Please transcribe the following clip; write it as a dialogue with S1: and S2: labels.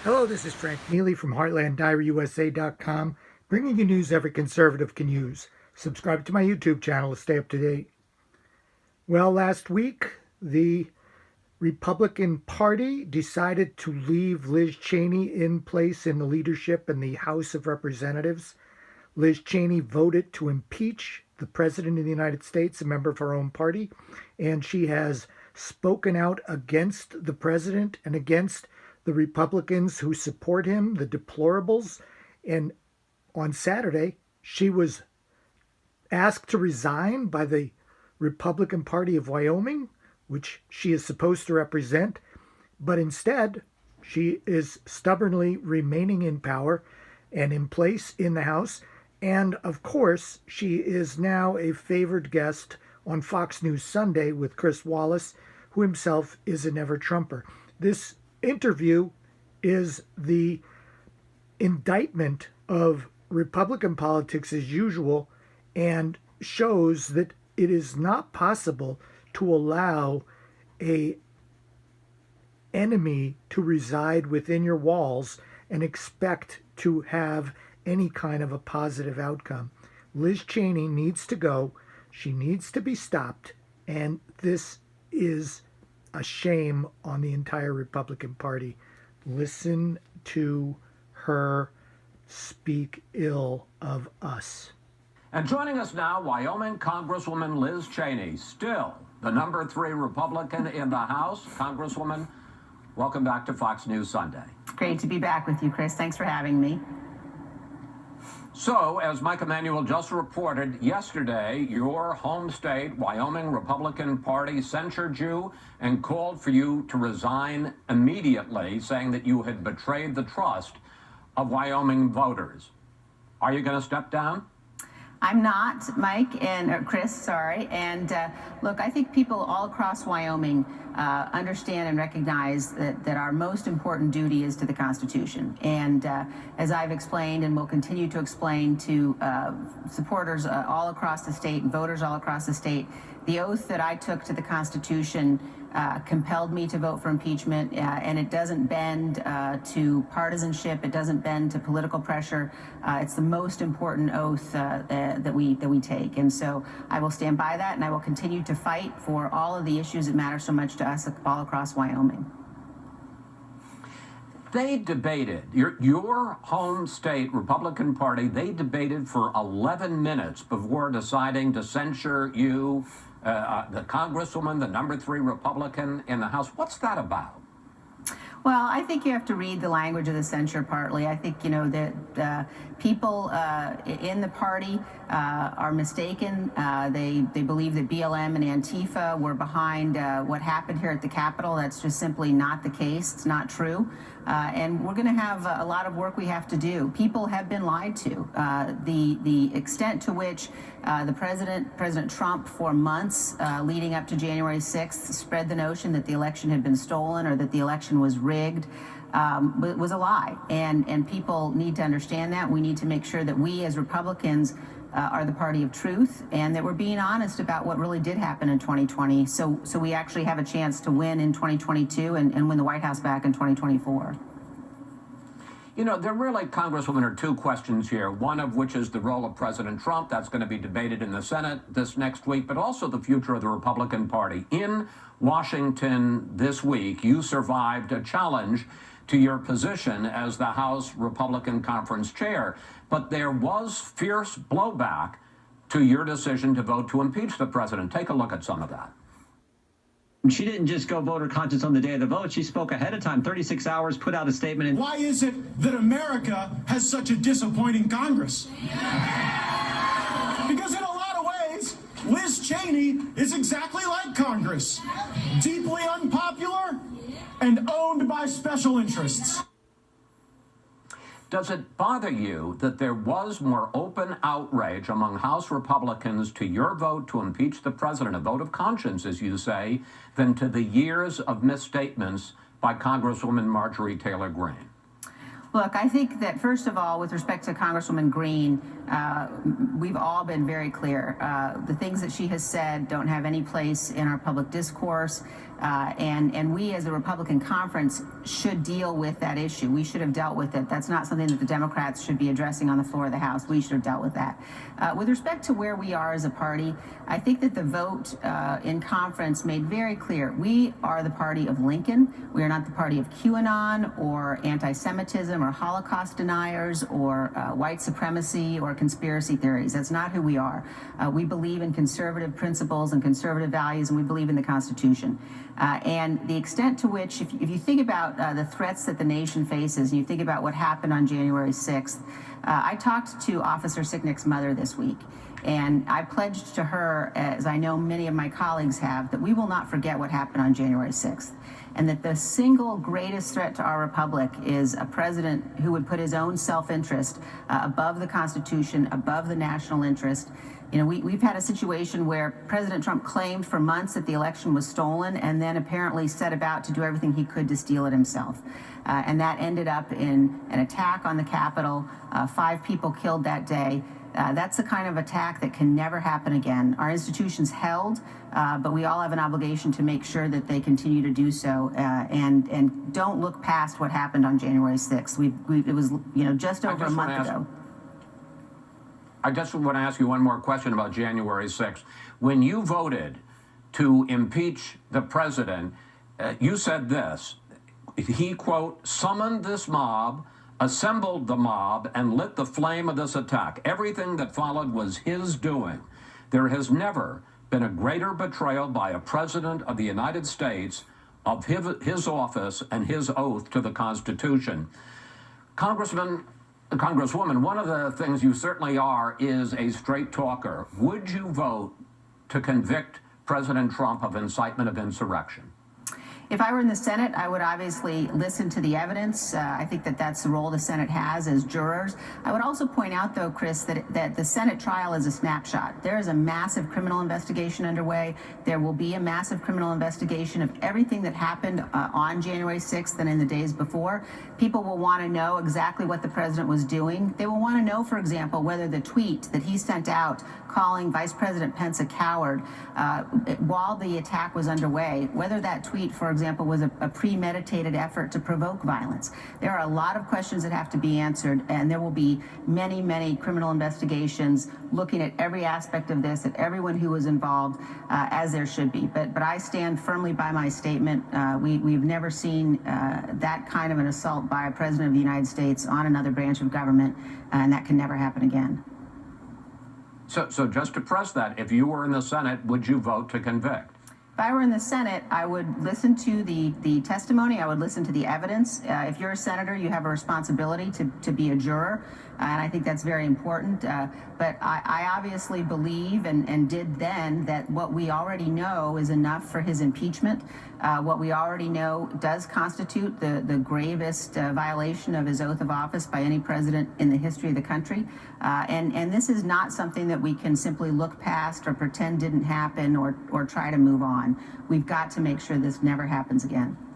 S1: Hello, this is Frank Neely from HeartlandDiaryUSA.com, bringing you news every conservative can use. Subscribe to my YouTube channel to stay up to date. Well, last week, the Republican Party decided to leave Liz Cheney in place in the leadership in the House of Representatives. Liz Cheney voted to impeach the President of the United States, a member of her own party, and she has spoken out against the President and against the Republicans who support him, the deplorables. And on Saturday, she was asked to resign by the Republican Party of Wyoming, which she is supposed to represent. But instead, she is stubbornly remaining in power and in place in the House. And of course, she is now a favored guest on Fox News Sunday with Chris Wallace, who himself is a never-Trumper. This interview is the indictment of Republican politics as usual and shows that it is not possible to allow an enemy to reside within your walls and expect to have any kind of a positive outcome. Liz Cheney needs to go. She needs to be stopped. And this is a shame on the entire Republican Party. Listen to her speak ill of us.
S2: And joining us now, Wyoming Congresswoman Liz Cheney, still the number 3 Republican in the House. Congresswoman, welcome back to Fox News Sunday.
S3: Great to be back with you, Chris. Thanks for having me.
S2: So, as Mike Emanuel just reported, yesterday, your home state, Wyoming Republican Party, censured you and called for you to resign immediately, saying that you had betrayed the trust of Wyoming voters. Are you going to step down?
S3: I'm not, Mike and Chris, sorry. And look, I think people all across Wyoming understand and recognize that our most important duty is to the Constitution. And as I've explained and will continue to explain to supporters all across the state and voters all across the state, the oath that I took to the Constitution compelled me to vote for impeachment, and it doesn't bend to partisanship. It doesn't bend to political pressure. It's the most important oath that we take, and so I will stand by that, and I will continue to fight for all of the issues that matter so much to us all across Wyoming.
S2: They debated, your home state Republican Party, they debated for 11 minutes before deciding to censure you, the Congresswoman, the number 3 Republican in the House. What's that about?
S3: Well, I think you have to read the language of the censure partly. I think, that people in the party are mistaken. They believe that BLM and Antifa were behind what happened here at the Capitol. That's just simply not the case. It's not true. And we're going to have a lot of work we have to do. People have been lied to. The extent to which President Trump, for months leading up to January 6th, spread the notion that the election had been stolen or that the election was rigged was a lie. And people need to understand that. We need to make sure that we as Republicans are the party of truth and that we're being honest about what really did happen in 2020 so we actually have a chance to win in 2022 and win the White House back in 2024.
S2: There really, Congresswoman, are 2 questions here, one of which is the role of President Trump. That's going to be debated in the Senate this next week, but also the future of the Republican Party. In Washington this week, you survived a challenge to your position as the House Republican Conference Chair, but there was fierce blowback to your decision to vote to impeach the president. Take a look at some of that.
S4: She didn't just go voter conscience on the day of the vote. She spoke ahead of time, 36 hours, put out a statement. And
S5: why is it that America has such a disappointing Congress? Because in a lot of ways, Liz Cheney is exactly like Congress. Deeply unpopular and owned by special interests.
S2: Does it bother you that there was more open outrage among House Republicans to your vote to impeach the president, a vote of conscience, as you say, than to the years of misstatements by Congresswoman Marjorie Taylor Greene?
S3: Look, I think that, first of all, with respect to Congresswoman Greene, we've all been very clear. The things that she has said don't have any place in our public discourse. And we as a Republican conference should deal with that issue. We should have dealt with it. That's not something that the Democrats should be addressing on the floor of the House. We should have dealt with that. With respect to where we are as a party, I think that the vote in conference made very clear we are the party of Lincoln. We are not the party of QAnon or anti-Semitism or Holocaust deniers or white supremacy or conspiracy theories. That's not who we are. We believe in conservative principles and conservative values, and we believe in the Constitution. And the extent to which, if you think about the threats that the nation faces, and you think about what happened on January 6th, I talked to Officer Sicknick's mother this week, and I pledged to her, as I know many of my colleagues have, that we will not forget what happened on January 6th, and that the single greatest threat to our republic is a president who would put his own self-interest above the Constitution, above the national interest. You know, we've had a situation where President Trump claimed for months that the election was stolen and then apparently set about to do everything he could to steal it himself. And that ended up in an attack on the Capitol. 5 people killed that day. That's the kind of attack that can never happen again. Our institutions held, but we all have an obligation to make sure that they continue to do so and don't look past what happened on January 6th. It was, you know, just over a month ago.
S2: I just want to ask you one more question about January 6th. When you voted to impeach the president, you said this. He, quote, summoned this mob, assembled the mob, and lit the flame of this attack. Everything that followed was his doing. There has never been a greater betrayal by a president of the United States of his office and his oath to the Constitution. Congresswoman, one of the things you certainly are is a straight talker. Would you vote to convict President Trump of incitement of insurrection?
S3: If I were in the Senate, I would obviously listen to the evidence. I think that that's the role the Senate has as jurors. I would also point out, though, Chris, that the Senate trial is a snapshot. There is a massive criminal investigation underway. There will be a massive criminal investigation of everything that happened on January 6th and in the days before. People will want to know exactly what the president was doing. They will want to know, for example, whether the tweet that he sent out calling Vice President Pence a coward while the attack was underway, whether that tweet, for example, was a premeditated effort to provoke violence. There are a lot of questions that have to be answered, and there will be many, many criminal investigations looking at every aspect of this, at everyone who was involved, as there should be. But I stand firmly by my statement. We've never seen that kind of an assault by a president of the United States on another branch of government, and that can never happen again.
S2: So just to press that, if you were in the Senate, would you vote to convict?
S3: If I were in the Senate, I would listen to the testimony. I would listen to the evidence. If you're a senator, you have a responsibility to be a juror, and I think that's very important. But I obviously believe and did then that what we already know is enough for his impeachment. What we already know does constitute the gravest violation of his oath of office by any president in the history of the country. And this is not something that we can simply look past or pretend didn't happen or try to move on. We've got to make sure this never happens again.